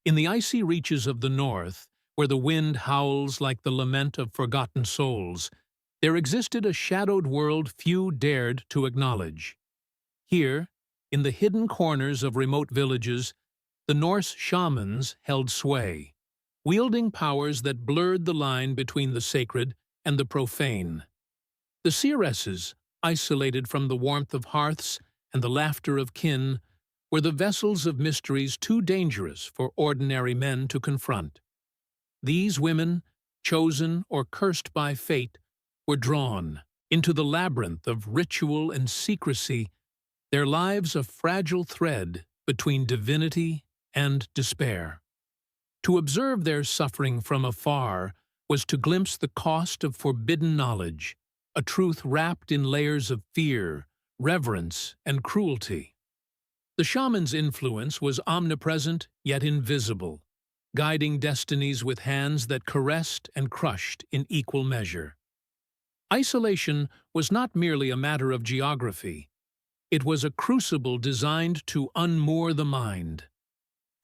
In the icy reaches of the north, where the wind howls like the lament of forgotten souls, there existed a shadowed world few dared to acknowledge. Here, in the hidden corners of remote villages, the Norse Shamans held sway, wielding powers that blurred the line between the sacred and the profane. The Seeresses, isolated from the warmth of hearths and the laughter of kin, were the vessels of mysteries too dangerous for ordinary men to confront. These women, chosen or cursed by fate, were drawn into the labyrinth of ritual and secrecy, their lives a fragile thread between divinity and despair. To observe their suffering from afar was to glimpse the cost of forbidden knowledge, a truth wrapped in layers of fear, reverence, and cruelty. The shaman's influence was omnipresent yet invisible, guiding destinies with hands that caressed and crushed in equal measure. Isolation was not merely a matter of geography. It was a crucible designed to unmoor the mind.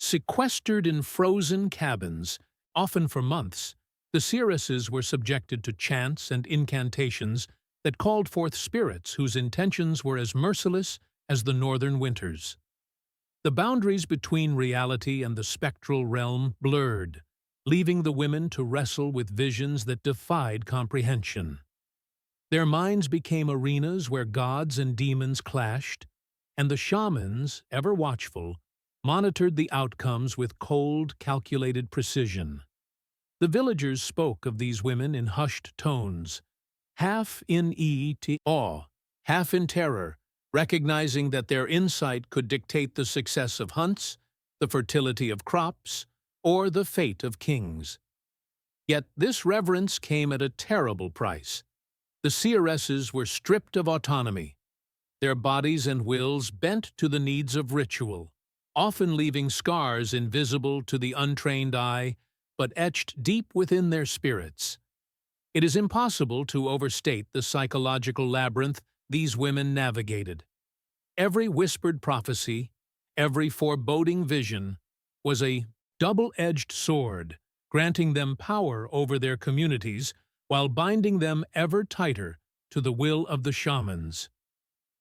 Sequestered in frozen cabins, often for months, the Seeresses were subjected to chants and incantations that called forth spirits whose intentions were as merciless as the northern winters. The boundaries between reality and the spectral realm blurred, leaving the women to wrestle with visions that defied comprehension. Their minds became arenas where gods and demons clashed, and the shamans, ever watchful, monitored the outcomes with cold, calculated precision. The villagers spoke of these women in hushed tones, half in awe, half in terror, recognizing that their insight could dictate the success of hunts, the fertility of crops, or the fate of kings. Yet this reverence came at a terrible price. The Seeresses were stripped of autonomy, their bodies and wills bent to the needs of ritual, often leaving scars invisible to the untrained eye, but etched deep within their spirits. It is impossible to overstate the psychological labyrinth these women navigated. Every whispered prophecy, every foreboding vision, was a double-edged sword, granting them power over their communities while binding them ever tighter to the will of the shamans.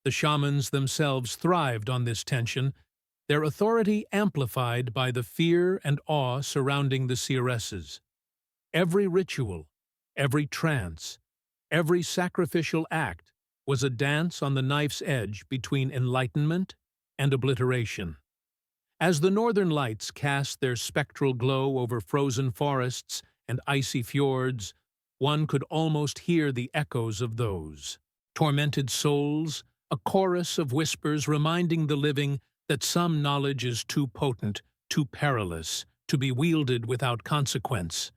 The shamans themselves thrived on this tension, their authority amplified by the fear and awe surrounding the Seeresses. Every ritual, every trance, every sacrificial act was a dance on the knife's edge between enlightenment and obliteration. As the northern lights cast their spectral glow over frozen forests and icy fjords, one could almost hear the echoes of those tormented souls, a chorus of whispers reminding the living that some knowledge is too potent, too perilous, to be wielded without consequence.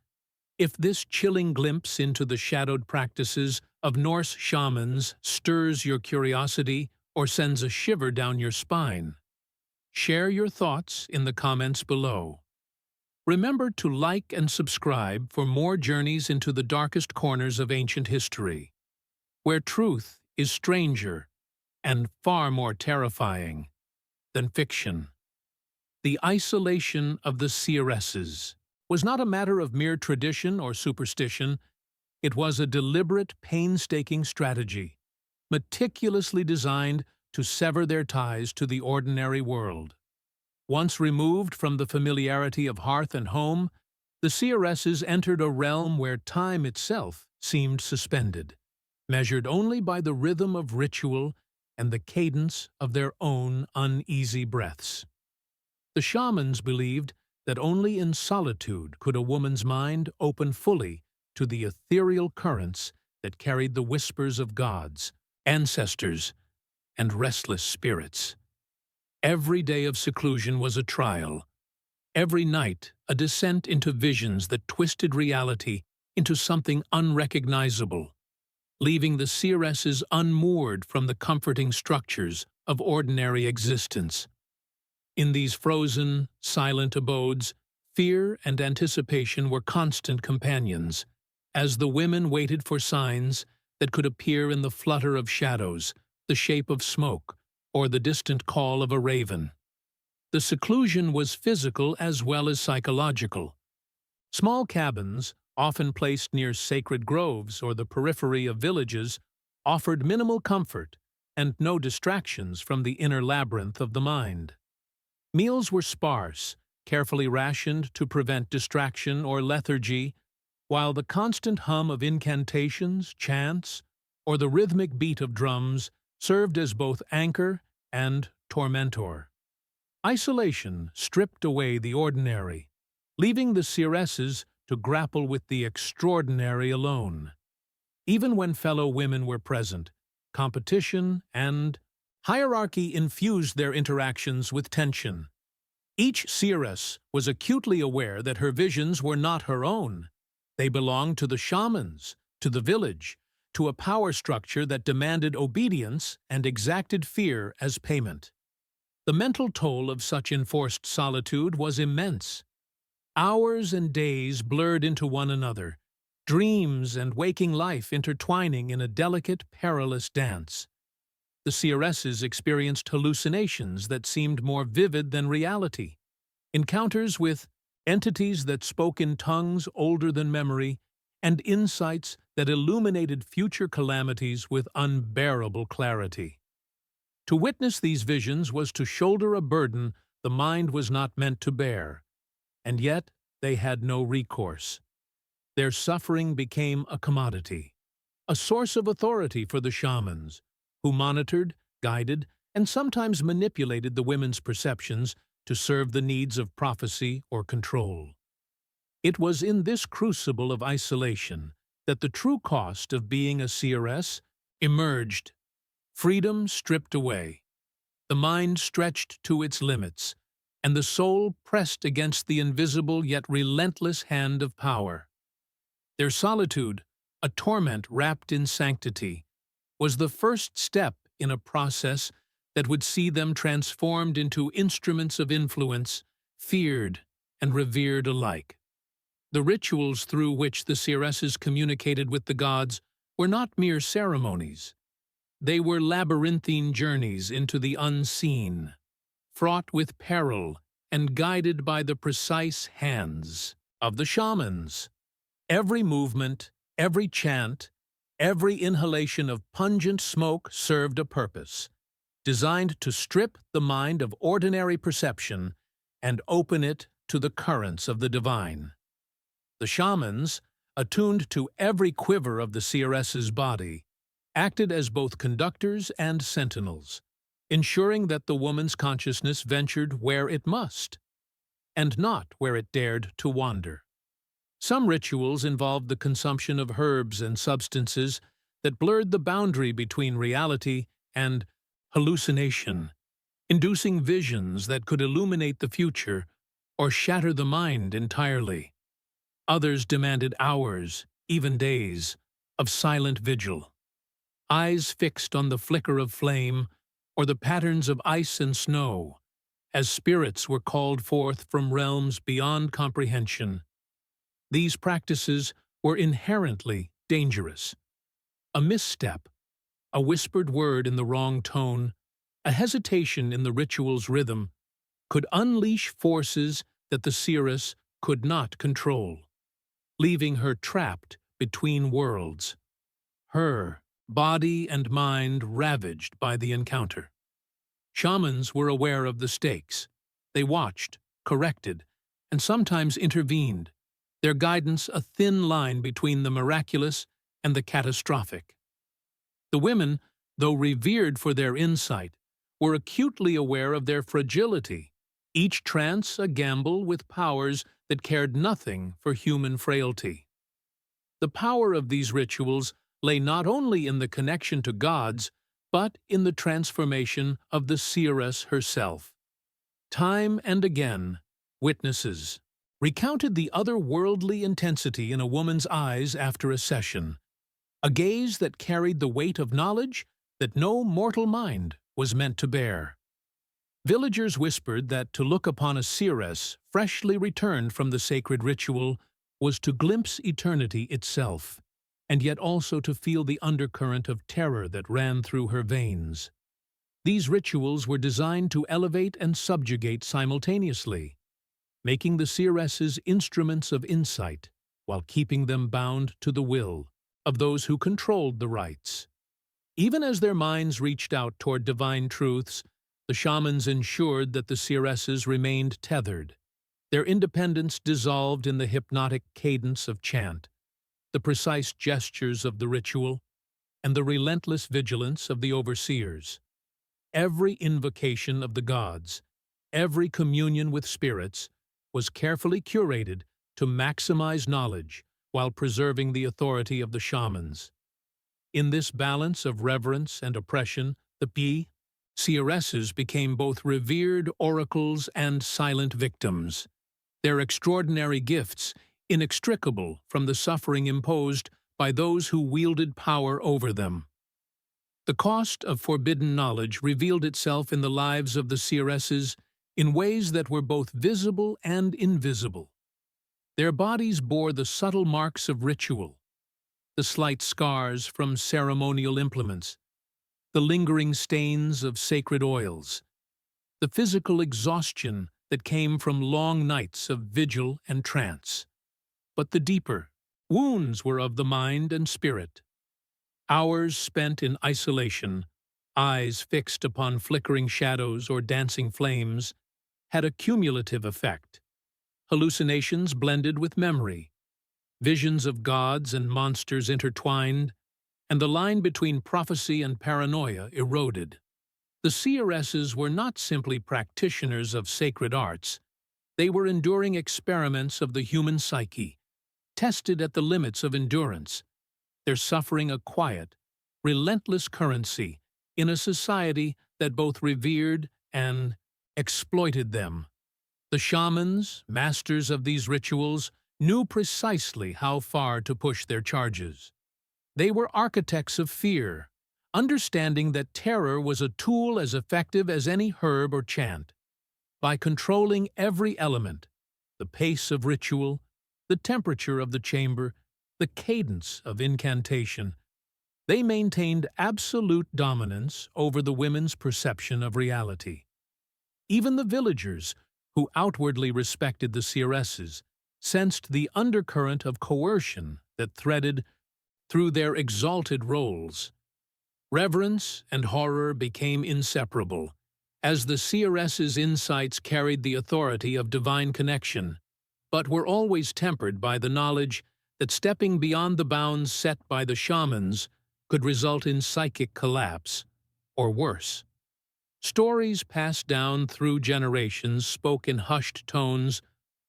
If this chilling glimpse into the shadowed practices of Norse shamans stirs your curiosity or sends a shiver down your spine, share your thoughts in the comments below. Remember to like and subscribe for more journeys into the darkest corners of ancient history, where truth is stranger and far more terrifying than fiction. The isolation of the Seeresses was not a matter of mere tradition or superstition. It was a deliberate, painstaking strategy, meticulously designed to sever their ties to the ordinary world. Once removed from the familiarity of hearth and home, the Seeresses entered a realm where time itself seemed suspended, measured only by the rhythm of ritual and the cadence of their own uneasy breaths. The shamans believed that only in solitude could a woman's mind open fully to the ethereal currents that carried the whispers of gods, ancestors, and restless spirits. Every day of seclusion was a trial, every night a descent into visions that twisted reality into something unrecognizable, leaving the Seeresses unmoored from the comforting structures of ordinary existence. In these frozen, silent abodes, fear and anticipation were constant companions, as the women waited for signs that could appear in the flutter of shadows, the shape of smoke, or the distant call of a raven. The seclusion was physical as well as psychological. Small cabins, often placed near sacred groves or the periphery of villages, offered minimal comfort and no distractions from the inner labyrinth of the mind. Meals were sparse, carefully rationed to prevent distraction or lethargy, while the constant hum of incantations, chants, or the rhythmic beat of drums served as both anchor and tormentor. Isolation stripped away the ordinary, leaving the seeresses to grapple with the extraordinary alone. Even when fellow women were present, competition and hierarchy infused their interactions with tension. Each seeress was acutely aware that her visions were not her own. They belonged to the shamans, to the village, to a power structure that demanded obedience and exacted fear as payment. The mental toll of such enforced solitude was immense. Hours and days blurred into one another, dreams and waking life intertwining in a delicate, perilous dance. The seeresses experienced hallucinations that seemed more vivid than reality, encounters with entities that spoke in tongues older than memory, and insights that illuminated future calamities with unbearable clarity. To witness these visions was to shoulder a burden the mind was not meant to bear, and yet they had no recourse. Their suffering became a commodity, a source of authority for the shamans, who monitored, guided, and sometimes manipulated the women's perceptions to serve the needs of prophecy or control. It was in this crucible of isolation that the true cost of being a seeress emerged. Freedom stripped away, the mind stretched to its limits, and the soul pressed against the invisible yet relentless hand of power. Their solitude, a torment wrapped in sanctity, was the first step in a process that would see them transformed into instruments of influence, feared and revered alike. The rituals through which the seeresses communicated with the gods were not mere ceremonies. They were labyrinthine journeys into the unseen, fraught with peril and guided by the precise hands of the shamans. Every movement, every chant, every inhalation of pungent smoke served a purpose, designed to strip the mind of ordinary perception and open it to the currents of the divine. The shamans, attuned to every quiver of the seeress's body, acted as both conductors and sentinels, ensuring that the woman's consciousness ventured where it must, and not where it dared to wander. Some rituals involved the consumption of herbs and substances that blurred the boundary between reality and hallucination, inducing visions that could illuminate the future or shatter the mind entirely. Others demanded hours, even days, of silent vigil, eyes fixed on the flicker of flame or the patterns of ice and snow, as spirits were called forth from realms beyond comprehension. These practices were inherently dangerous. A misstep, a whispered word in the wrong tone, a hesitation in the ritual's rhythm, could unleash forces that the seeress could not control, leaving her trapped between worlds, her body and mind ravaged by the encounter. Shamans were aware of the stakes. They watched, corrected, and sometimes intervened, their guidance a thin line between the miraculous and the catastrophic. The women, though revered for their insight, were acutely aware of their fragility, each trance a gamble with powers that cared nothing for human frailty. The power of these rituals lay not only in the connection to gods, but in the transformation of the seeress herself. Time and again, witnesses recounted the otherworldly intensity in a woman's eyes after a session, a gaze that carried the weight of knowledge that no mortal mind was meant to bear. Villagers whispered that to look upon a seeress freshly returned from the sacred ritual was to glimpse eternity itself, and yet also to feel the undercurrent of terror that ran through her veins. These rituals were designed to elevate and subjugate simultaneously, making the seeresses instruments of insight while keeping them bound to the will of those who controlled the rites. Even as their minds reached out toward divine truths, the shamans ensured that the seeresses remained tethered, their independence dissolved in the hypnotic cadence of chant, the precise gestures of the ritual, and the relentless vigilance of the overseers. Every invocation of the gods, every communion with spirits, was carefully curated to maximize knowledge while preserving the authority of the shamans. In this balance of reverence and oppression, the Seeresses became both revered oracles and silent victims, their extraordinary gifts inextricable from the suffering imposed by those who wielded power over them. The cost of forbidden knowledge revealed itself in the lives of the Seeresses in ways that were both visible and invisible. Their bodies bore the subtle marks of ritual, the slight scars from ceremonial implements, the lingering stains of sacred oils, the physical exhaustion that came from long nights of vigil and trance. But the deeper wounds were of the mind and spirit. Hours spent in isolation, eyes fixed upon flickering shadows or dancing flames, had a cumulative effect. Hallucinations blended with memory, visions of gods and monsters intertwined, and the line between prophecy and paranoia eroded. The seeresses were not simply practitioners of sacred arts, they were enduring experiments of the human psyche, tested at the limits of endurance, their suffering a quiet, relentless currency in a society that both revered and exploited them. The shamans, masters of these rituals, knew precisely how far to push their charges. They were architects of fear, understanding that terror was a tool as effective as any herb or chant. By controlling every element, the pace of ritual, the temperature of the chamber, the cadence of incantation, they maintained absolute dominance over the women's perception of reality. Even the villagers, who outwardly respected the seeresses, sensed the undercurrent of coercion that threaded through their exalted roles. Reverence and horror became inseparable, as the seeresses' insights carried the authority of divine connection, but were always tempered by the knowledge that stepping beyond the bounds set by the shamans could result in psychic collapse, or worse. Stories passed down through generations spoke in hushed tones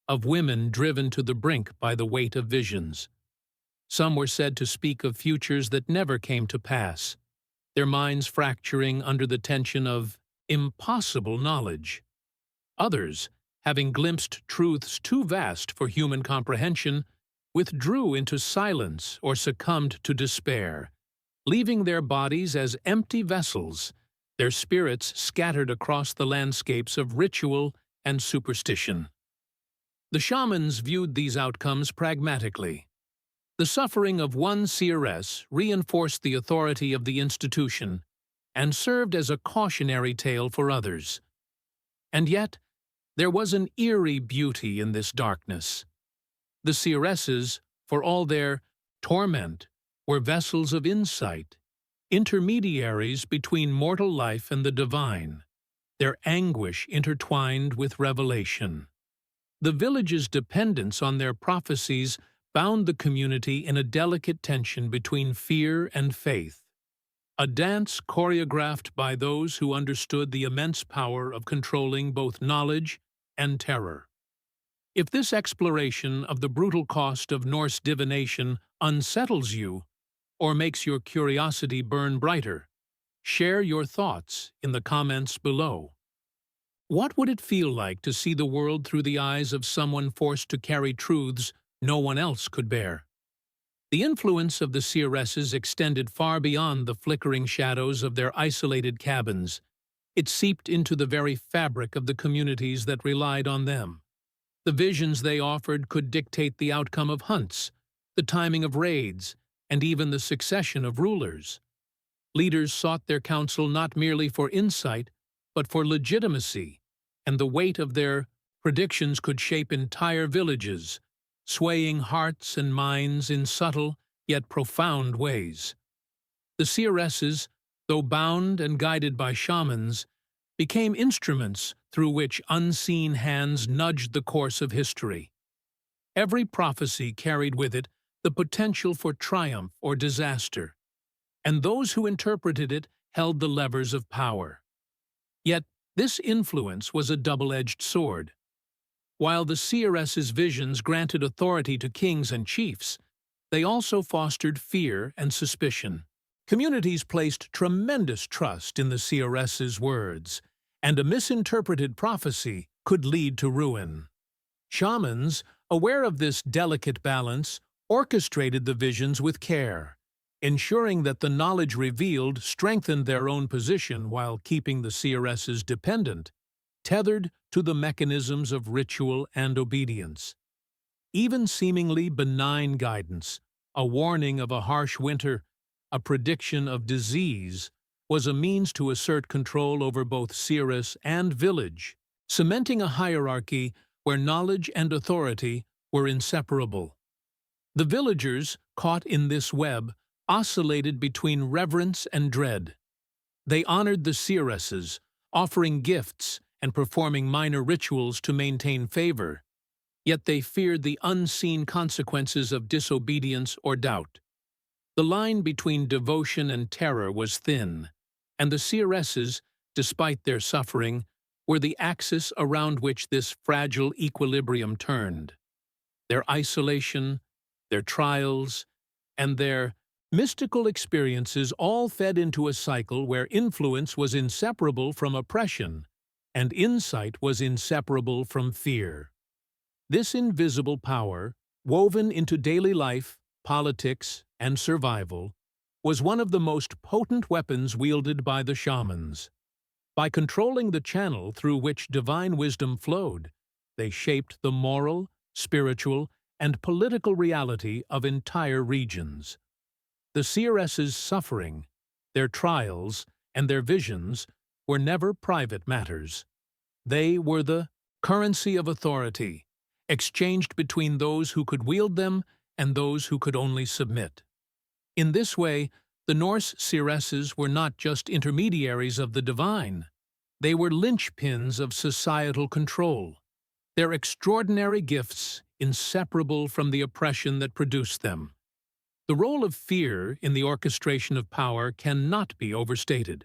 of women driven to the brink by the weight of visions. Some were said to speak of futures that never came to pass, their minds fracturing under the tension of impossible knowledge. Others, having glimpsed truths too vast for human comprehension, withdrew into silence or succumbed to despair, leaving their bodies as empty vessels, their spirits scattered across the landscapes of ritual and superstition. The shamans viewed these outcomes pragmatically. The suffering of one seeress reinforced the authority of the institution and served as a cautionary tale for others. And yet, there was an eerie beauty in this darkness. The seeresses, for all their torment, were vessels of insight, intermediaries between mortal life and the divine, their anguish intertwined with revelation. The village's dependence on their prophecies bound the community in a delicate tension between fear and faith, a dance choreographed by those who understood the immense power of controlling both knowledge and terror. If this exploration of the brutal cost of Norse divination unsettles you or makes your curiosity burn brighter, share your thoughts in the comments below. What would it feel like to see the world through the eyes of someone forced to carry truths no one else could bear? The influence of the seeresses extended far beyond the flickering shadows of their isolated cabins. It seeped into the very fabric of the communities that relied on them. The visions they offered could dictate the outcome of hunts, the timing of raids, and even the succession of rulers. Leaders sought their counsel not merely for insight, but for legitimacy, and the weight of their predictions could shape entire villages, swaying hearts and minds in subtle yet profound ways. The seeresses, though bound and guided by shamans, became instruments through which unseen hands nudged the course of history. Every prophecy carried with it the potential for triumph or disaster, and those who interpreted it held the levers of power. Yet this influence was a double-edged sword. While the seeresses' visions granted authority to kings and chiefs, they also fostered fear and suspicion. Communities placed tremendous trust in the seeresses' words, and a misinterpreted prophecy could lead to ruin. Shamans, aware of this delicate balance, orchestrated the visions with care, ensuring that the knowledge revealed strengthened their own position while keeping the seeresses dependent, tethered to the mechanisms of ritual and obedience. Even seemingly benign guidance, a warning of a harsh winter, a prediction of disease, was a means to assert control over both seeress and village, cementing a hierarchy where knowledge and authority were inseparable. The villagers, caught in this web, oscillated between reverence and dread. They honored the seeresses, offering gifts and performing minor rituals to maintain favor, yet they feared the unseen consequences of disobedience or doubt. The line between devotion and terror was thin, and the seeresses, despite their suffering, were the axis around which this fragile equilibrium turned. Their isolation, their trials, and their mystical experiences all fed into a cycle where influence was inseparable from oppression, and insight was inseparable from fear. This invisible power, woven into daily life, politics, and survival, was one of the most potent weapons wielded by the shamans. By controlling the channel through which divine wisdom flowed, they shaped the moral, spiritual, and political reality of entire regions. The seeresses' suffering, their trials, and their visions were never private matters. They were the currency of authority, exchanged between those who could wield them and those who could only submit. In this way, the Norse seeresses were not just intermediaries of the divine. They were linchpins of societal control, their extraordinary gifts inseparable from the oppression that produced them. The role of fear in the orchestration of power cannot be overstated.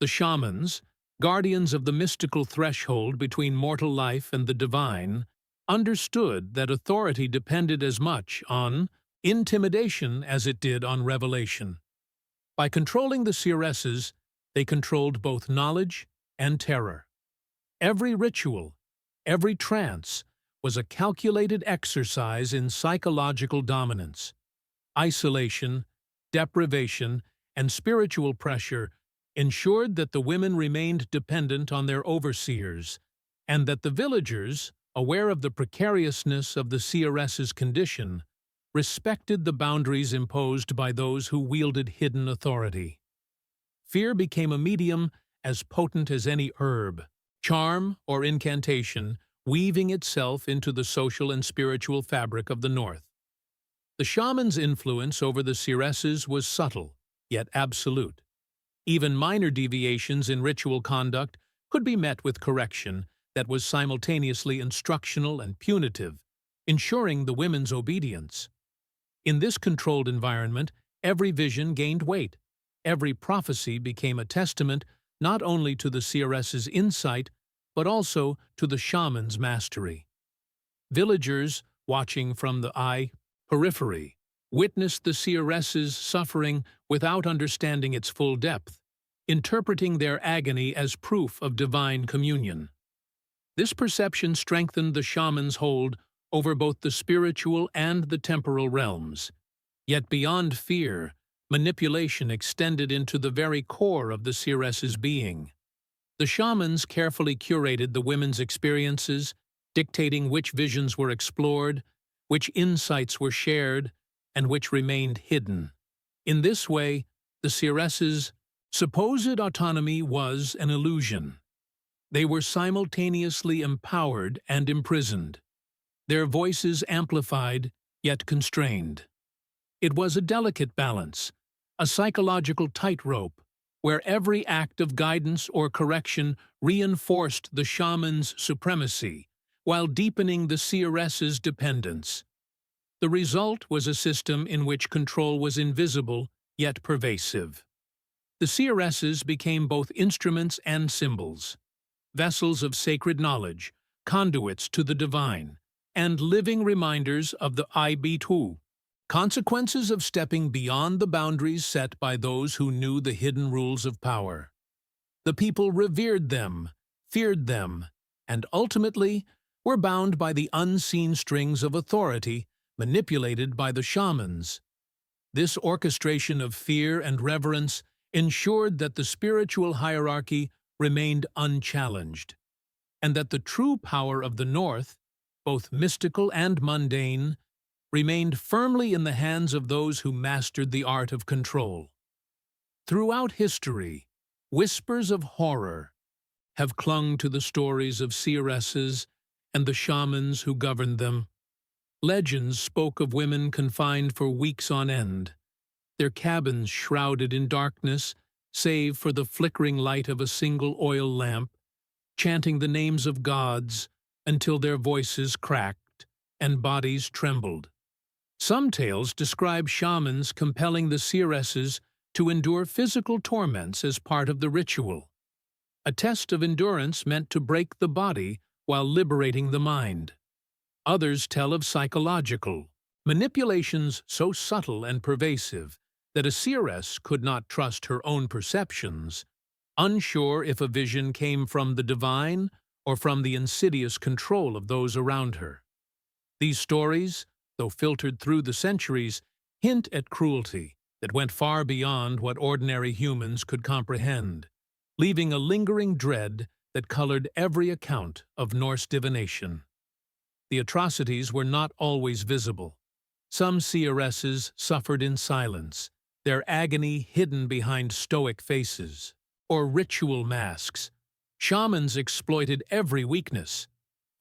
The shamans, guardians of the mystical threshold between mortal life and the divine, understood that authority depended as much on intimidation as it did on revelation. By controlling the seeresses, they controlled both knowledge and terror. Every ritual, every trance, was a calculated exercise in psychological dominance. Isolation, deprivation, and spiritual pressure ensured that the women remained dependent on their overseers, and that the villagers, aware of the precariousness of the seeresses' condition, respected the boundaries imposed by those who wielded hidden authority. Fear became a medium as potent as any herb, charm or incantation, weaving itself into the social and spiritual fabric of the North. The shaman's influence over the seeresses was subtle, yet absolute. Even minor deviations in ritual conduct could be met with correction that was simultaneously instructional and punitive, ensuring the women's obedience. In this controlled environment, every vision gained weight. Every prophecy became a testament not only to the seeresses' insight, but also to the shaman's mastery. Villagers, watching from the periphery, witnessed the seeresses' suffering without understanding its full depth, interpreting their agony as proof of divine communion. This perception strengthened the shaman's hold over both the spiritual and the temporal realms. Yet beyond fear, manipulation extended into the very core of the seeresses' being. The shamans carefully curated the women's experiences, dictating which visions were explored, which insights were shared, and which remained hidden. In this way, the seeresses Supposed autonomy was an illusion. They were simultaneously empowered and imprisoned, their voices amplified yet constrained. It was a delicate balance, a psychological tightrope, where every act of guidance or correction reinforced the shaman's supremacy while deepening the seeress's dependence. The result was a system in which control was invisible yet pervasive. The seeresses became both instruments and symbols, vessels of sacred knowledge, conduits to the divine, and living reminders of the Ibitu, consequences of stepping beyond the boundaries set by those who knew the hidden rules of power. The people revered them, feared them, and ultimately were bound by the unseen strings of authority manipulated by the shamans. This orchestration of fear and reverence ensured that the spiritual hierarchy remained unchallenged, and that the true power of the North, both mystical and mundane, remained firmly in the hands of those who mastered the art of control. Throughout history, whispers of horror have clung to the stories of seeresses and the shamans who governed them. Legends spoke of women confined for weeks on end, their cabins shrouded in darkness save for the flickering light of a single oil lamp, chanting the names of gods until their voices cracked and bodies trembled. Some tales describe shamans compelling the seeresses to endure physical torments as part of the ritual, a test of endurance meant to break the body while liberating the mind. Others tell of psychological manipulations so subtle and pervasive that a seeress could not trust her own perceptions, unsure if a vision came from the divine or from the insidious control of those around her. These stories, though filtered through the centuries, hint at cruelty that went far beyond what ordinary humans could comprehend, leaving a lingering dread that colored every account of Norse divination. The atrocities were not always visible. Some seeresses suffered in silence, their agony hidden behind stoic faces or ritual masks. Shamans exploited every weakness: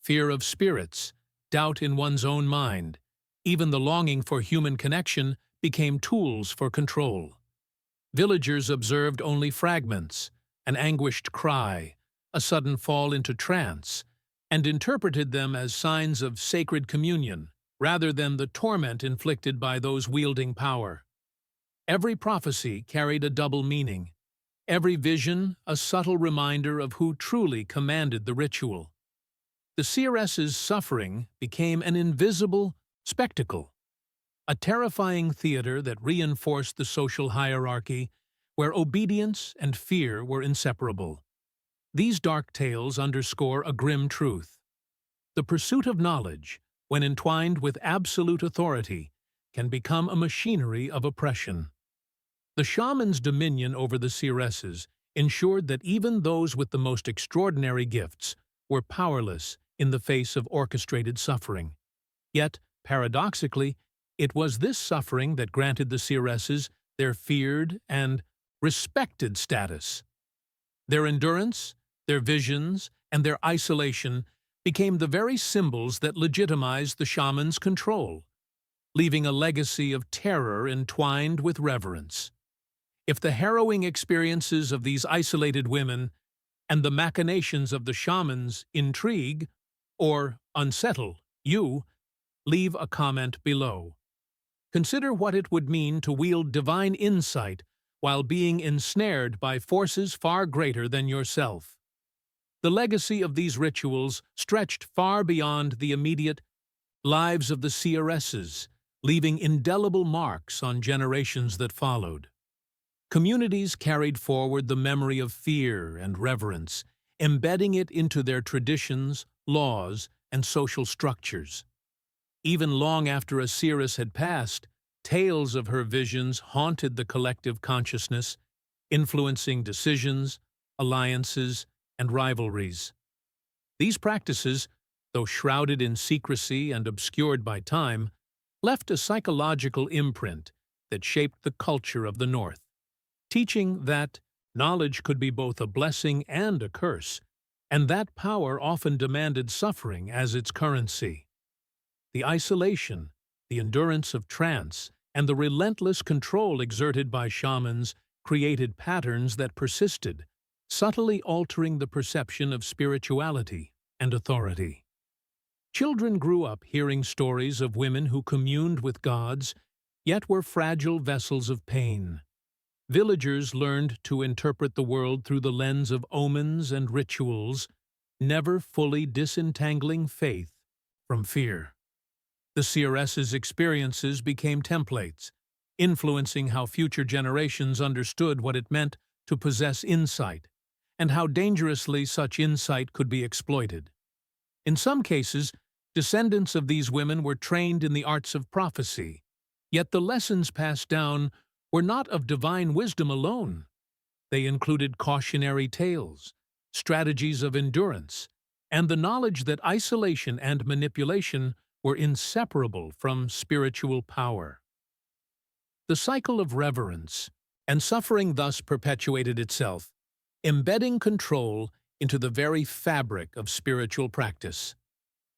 fear of spirits, doubt in one's own mind. Even the longing for human connection became tools for control. Villagers observed only fragments, an anguished cry, a sudden fall into trance, and interpreted them as signs of sacred communion, rather than the torment inflicted by those wielding power. Every prophecy carried a double meaning, every vision a subtle reminder of who truly commanded the ritual. The seeress's suffering became an invisible spectacle, a terrifying theater that reinforced the social hierarchy where obedience and fear were inseparable. These dark tales underscore a grim truth. The pursuit of knowledge, when entwined with absolute authority, can become a machinery of oppression. The shaman's dominion over the seeresses ensured that even those with the most extraordinary gifts were powerless in the face of orchestrated suffering. Yet, paradoxically, it was this suffering that granted the seeresses their feared and respected status. Their endurance, their visions, and their isolation became the very symbols that legitimized the shaman's control, leaving a legacy of terror entwined with reverence. If the harrowing experiences of these isolated women and the machinations of the shamans intrigue or unsettle you, leave a comment below. Consider what it would mean to wield divine insight while being ensnared by forces far greater than yourself. The legacy of these rituals stretched far beyond the immediate lives of the seeresses, leaving indelible marks on generations that followed. Communities carried forward the memory of fear and reverence, embedding it into their traditions, laws, and social structures. Even long after a seeress had passed, tales of her visions haunted the collective consciousness, influencing decisions, alliances, and rivalries. These practices, though shrouded in secrecy and obscured by time, left a psychological imprint that shaped the culture of the North, teaching that Knowledge could be both a blessing and a curse, and that power often demanded suffering as its currency. The isolation, the endurance of trance, and the relentless control exerted by shamans created patterns that persisted, subtly altering the perception of spirituality and authority. Children grew up hearing stories of women who communed with gods, yet were fragile vessels of pain. Villagers learned to interpret the world through the lens of omens and rituals, never fully disentangling faith from fear. The Seeresses' experiences became templates, influencing how future generations understood what it meant to possess insight, and how dangerously such insight could be exploited. In some cases, descendants of these women were trained in the arts of prophecy, yet the lessons passed down were not of divine wisdom alone. They included cautionary tales, strategies of endurance, and the knowledge that isolation and manipulation were inseparable from spiritual power. The cycle of reverence and suffering thus perpetuated itself, embedding control into the very fabric of spiritual practice.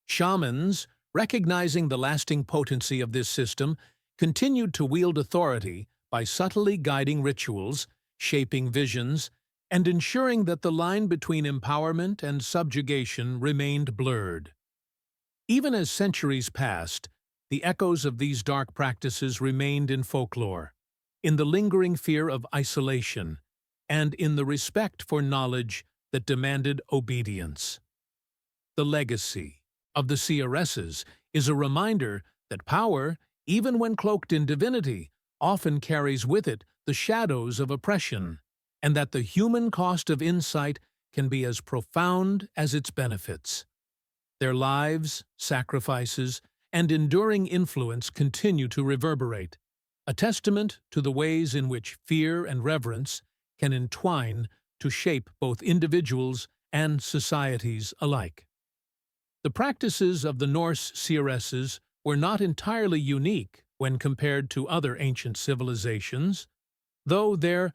Shamans, recognizing the lasting potency of this system, continued to wield authority by subtly guiding rituals, shaping visions, and ensuring that the line between empowerment and subjugation remained blurred. Even as centuries passed, the echoes of these dark practices remained in folklore, in the lingering fear of isolation, and in the respect for knowledge that demanded obedience. The legacy of the Seeresses is a reminder that power, even when cloaked in divinity, often carries with it the shadows of oppression, and that the human cost of insight can be as profound as its benefits. Their lives, sacrifices, and enduring influence continue to reverberate, a testament to the ways in which fear and reverence can entwine to shape both individuals and societies alike. The practices of the Norse Seeresses were not entirely unique when compared to other ancient civilizations, though their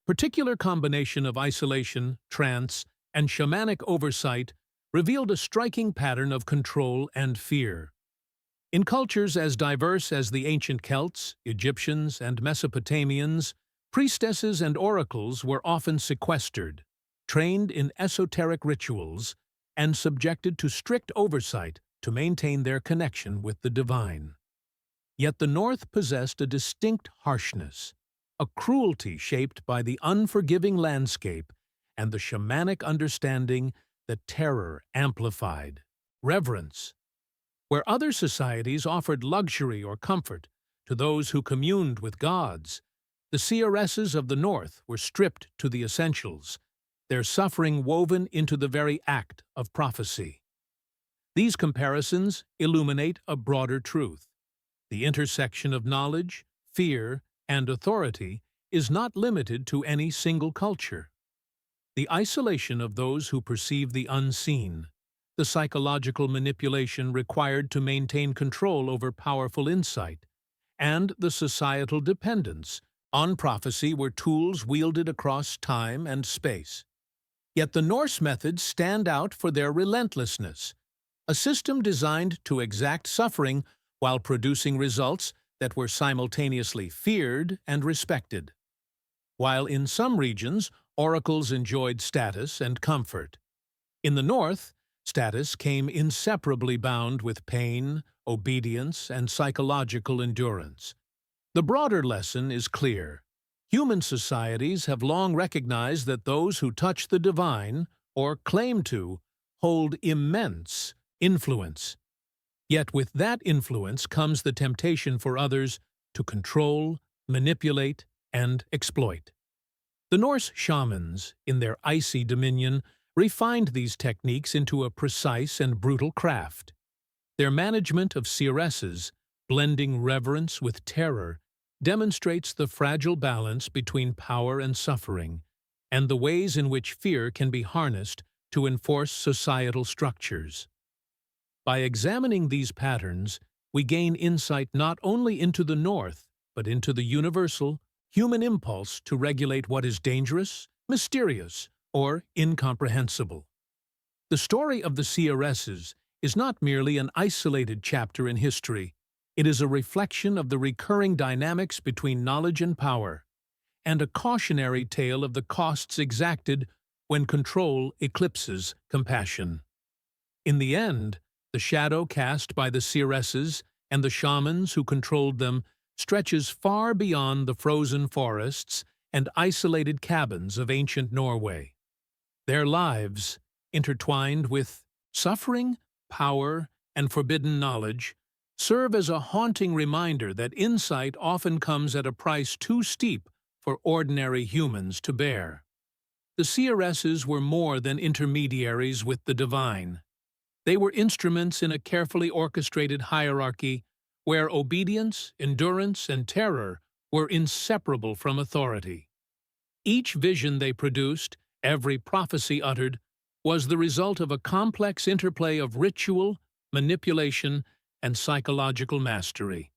particular combination of isolation, trance, and shamanic oversight revealed a striking pattern of control and fear. In cultures as diverse as the ancient Celts, Egyptians, and Mesopotamians, priestesses and oracles were often sequestered, trained in esoteric rituals, and subjected to strict oversight to maintain their connection with the divine. Yet the North possessed a distinct harshness, a cruelty shaped by the unforgiving landscape and the shamanic understanding that terror amplified. Reverence. Where other societies offered luxury or comfort to those who communed with gods, the Seeresses of the North were stripped to the essentials, their suffering woven into the very act of prophecy. These comparisons illuminate a broader truth. The intersection of knowledge, fear, and authority is not limited to any single culture. The isolation of those who perceive the unseen, the psychological manipulation required to maintain control over powerful insight, and the societal dependence on prophecy were tools wielded across time and space. Yet the Norse methods stand out for their relentlessness, a system designed to exact suffering while producing results that were simultaneously feared and respected. While in some regions, oracles enjoyed status and comfort. In the North, status came inseparably bound with pain, obedience, and psychological endurance. The broader lesson is clear. Human societies have long recognized that those who touch the divine, or claim to, hold immense influence. Yet with that influence comes the temptation for others to control, manipulate, and exploit. The Norse shamans, in their icy dominion, refined these techniques into a precise and brutal craft. Their management of Seeresses, blending reverence with terror, demonstrates the fragile balance between power and suffering, and the ways in which fear can be harnessed to enforce societal structures. By examining these patterns, we gain insight not only into the North, but into the universal, human impulse to regulate what is dangerous mysterious, or incomprehensible. The story of the Seeresses is not merely an isolated chapter in history. It is a reflection of the recurring dynamics between knowledge and power, and a cautionary tale of the costs exacted when control eclipses compassion. In the end, the shadow cast by the Seeresses and the shamans who controlled them stretches far beyond the frozen forests and isolated cabins of ancient Norway. Their lives, intertwined with suffering, power, and forbidden knowledge, serve as a haunting reminder that insight often comes at a price too steep for ordinary humans to bear. The Seeresses were more than intermediaries with the divine. They were instruments in a carefully orchestrated hierarchy where obedience, endurance, and terror were inseparable from authority. Each vision they produced, every prophecy uttered, was the result of a complex interplay of ritual, manipulation, and psychological mastery.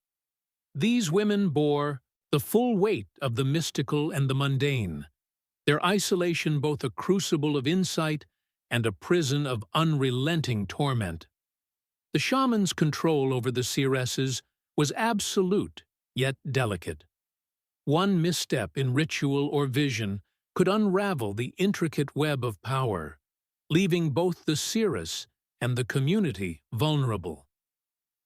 These women bore the full weight of the mystical and the mundane, their isolation both a crucible of insight and a prison of unrelenting torment. The shaman's control over the Seeresses was absolute, yet delicate. One misstep in ritual or vision could unravel the intricate web of power, leaving both the seeress and the community vulnerable.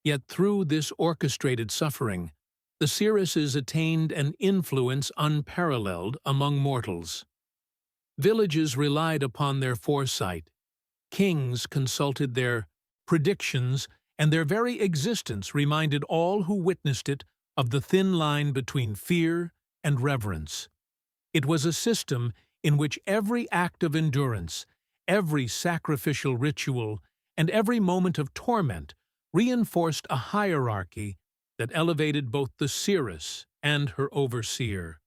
Yet through this orchestrated suffering, the Seeresses attained an influence unparalleled among mortals. Villages relied upon their foresight, kings consulted their predictions, and their very existence reminded all who witnessed it of the thin line between fear and reverence. It was a system in which every act of endurance, every sacrificial ritual, and every moment of torment reinforced a hierarchy that elevated both the seeress and her overseer,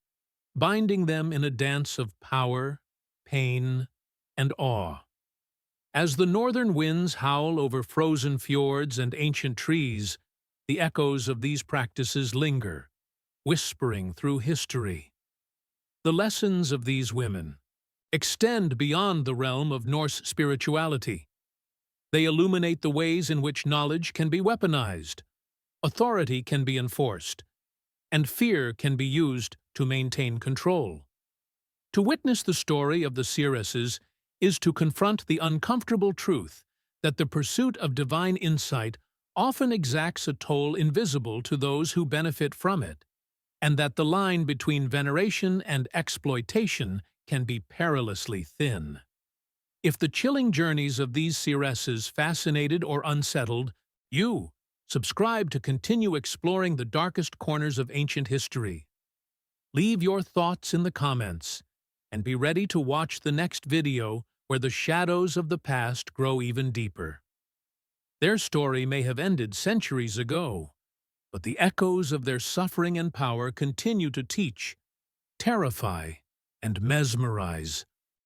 binding them in a dance of power, pain, and awe. As the northern winds howl over frozen fjords and ancient trees, the echoes of these practices linger, whispering through history. The lessons of these women extend beyond the realm of Norse spirituality. They illuminate the ways in which knowledge can be weaponized, authority can be enforced, and fear can be used to maintain control. To witness the story of the Seeresses is to confront the uncomfortable truth that the pursuit of divine insight often exacts a toll invisible to those who benefit from it, and that the line between veneration and exploitation can be perilously thin. If the chilling journeys of these Seeresses fascinated or unsettled you, subscribe to continue exploring the darkest corners of ancient history. Leave your thoughts in the comments, and be ready to watch the next video where the shadows of the past grow even deeper. Their story may have ended centuries ago, but the echoes of their suffering and power continue to teach, terrify, and mesmerize.